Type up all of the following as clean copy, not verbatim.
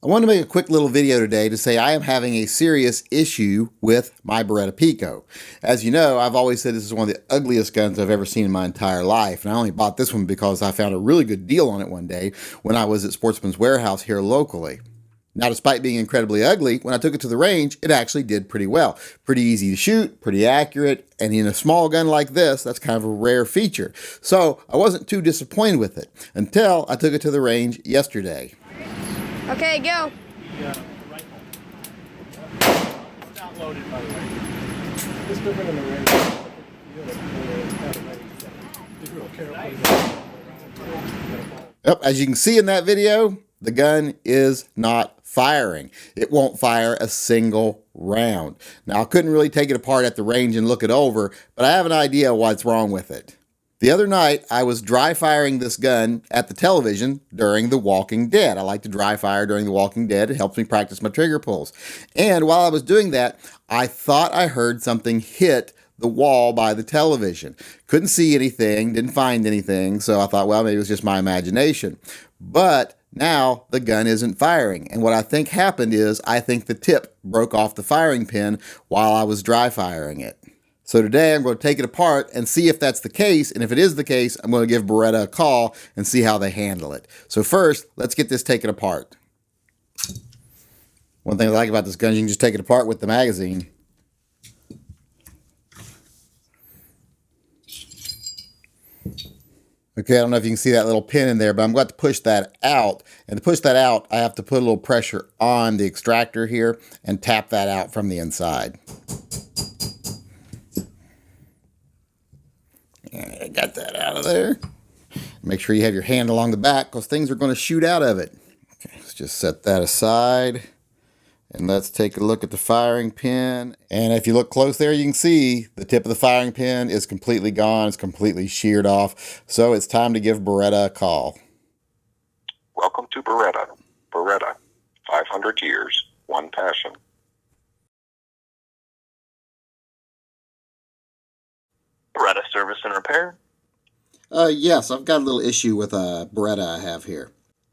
I want to make a quick little video today to say I am having a serious issue with my Beretta Pico. As you know, I've always said this is one of the ugliest guns I've ever seen in my entire life, and I only bought this one because I found a really good deal on it one day when I was at Sportsman's Warehouse here locally. Now, despite being incredibly ugly, when I took it to the range, it actually did pretty well. Pretty easy to shoot, pretty accurate, and in a small gun like this, that's kind of a rare feature. So I wasn't too disappointed with it until I took it to the range yesterday. Okay, go. Yeah, rifle. It's not loaded, by the way. It's different in the range. Be real careful. Yep, as you can see in that video, the gun is not firing. It won't fire a single round. Now, I couldn't really take it apart at the range and look it over, but I have an idea what's wrong with it. The other night, I was dry firing this gun at the television during The Walking Dead. I like to dry fire during The Walking Dead. It helps me practice my trigger pulls. And while I was doing that, I thought I heard something hit the wall by the television. Couldn't see anything, didn't find anything, so I thought, well, maybe it was just my imagination. But now the gun isn't firing. And what I think happened is I think the tip broke off the firing pin while I was dry firing it. So today I'm going to take it apart and see if that's the case, and if it is the case, I'm going to give Beretta a call and see how they handle it. So first, let's get this taken apart. One thing I like about this gun is you can just take it apart with the magazine. Okay, I don't know if you can see that little pin in there, but I'm going to push that out. And to push that out, I have to put a little pressure on the extractor here and tap that out from the inside. And I got that out of there. Make sure you have your hand along the back because things are going to shoot out of it. Okay, let's just set that aside. And let's take a look at the firing pin. And if you look close there, you can see the tip of the firing pin is completely gone. It's completely sheared off. So it's time to give Beretta a call. Welcome to Beretta. Beretta, 500 years, one passion. Beretta service and repair? Yes, I've got a little issue with a Beretta I have here.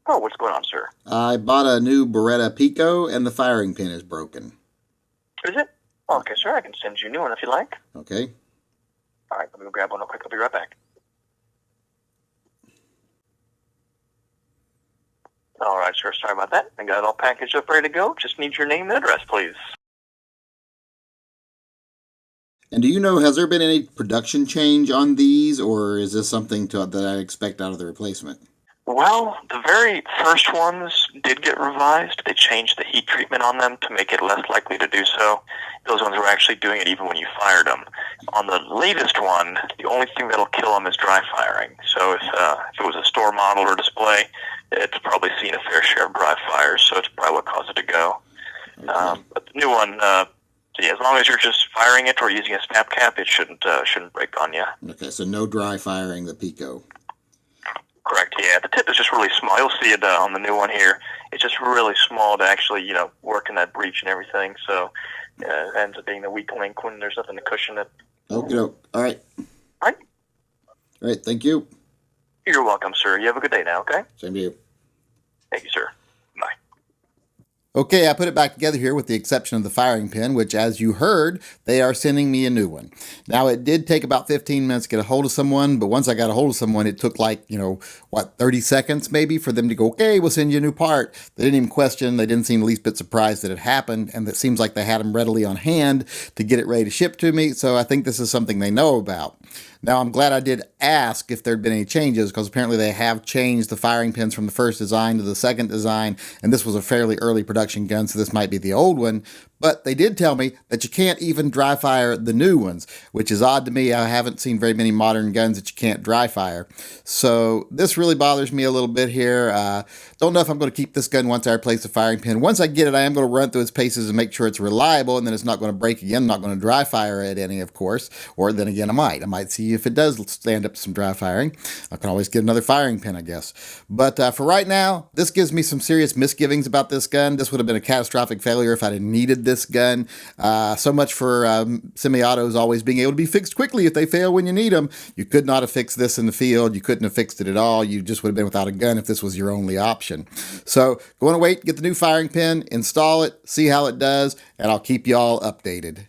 Oh, what's going on, sir? I bought a new Beretta Pico and the firing pin is broken. Is it? Okay, sir, I can send you a new one if you like. Okay. All right, let me grab one real quick. I'll be right back. All right, sir, sorry about that. I got it all packaged up, ready to go. Just need your name and address, please. And do you know, has there been any production change on these, or is this something that I expect out of the replacement? Well, the very first ones did get revised. They changed the heat treatment on them to make it less likely to do so. Those ones were actually doing it even when you fired them. On the latest one, the only thing that'll kill them is dry firing. So if it was a store model or display, it's probably seen a fair share of dry fires, so it's probably what caused it to go. Okay. But the new one, yeah, as long as you're just firing it or using a snap cap, it shouldn't break on you. Okay, so no dry firing the Pico. Correct, yeah. The tip is just really small. You'll see it on the new one here. It's just really small to actually, work in that breech and everything. So it ends up being the weak link when there's nothing to cushion it. Okay, all right. All right. All right, thank you. You're welcome, sir. You have a good day now, okay? Same to you. Thank you, sir. Bye. Okay, I put it back together here with the exception of the firing pin, which, as you heard, they are sending me a new one. Now, it did take about 15 minutes to get a hold of someone, but once I got a hold of someone, it took 30 seconds maybe for them to go, okay, we'll send you a new part. They didn't even question. They didn't seem the least bit surprised that it happened, and it seems like they had them readily on hand to get it ready to ship to me, so I think this is something they know about. Now, I'm glad I did ask if there'd been any changes, because apparently they have changed the firing pins from the first design to the second design, and this was a fairly early production gun, so this might be the old one. But they did tell me that you can't even dry fire the new ones, which is odd to me. I haven't seen very many modern guns that you can't dry fire. So this really bothers me a little bit here. Don't know if I'm going to keep this gun once I replace the firing pin. Once I get it, I am going to run through its paces and make sure it's reliable, and then it's not going to break again. I'm not going to dry fire it any, of course. Or then again, I might see if it does stand up to some dry firing. I can always get another firing pin, I guess. But for right now, this gives me some serious misgivings about this gun. This would have been a catastrophic failure if I'd have needed this gun. So much for semi-autos always being able to be fixed quickly if they fail when you need them. You could not have fixed this in the field. You couldn't have fixed it at all. You just would have been without a gun if this was your only option. So go on and wait, get the new firing pin, install it, see how it does, and I'll keep you all updated.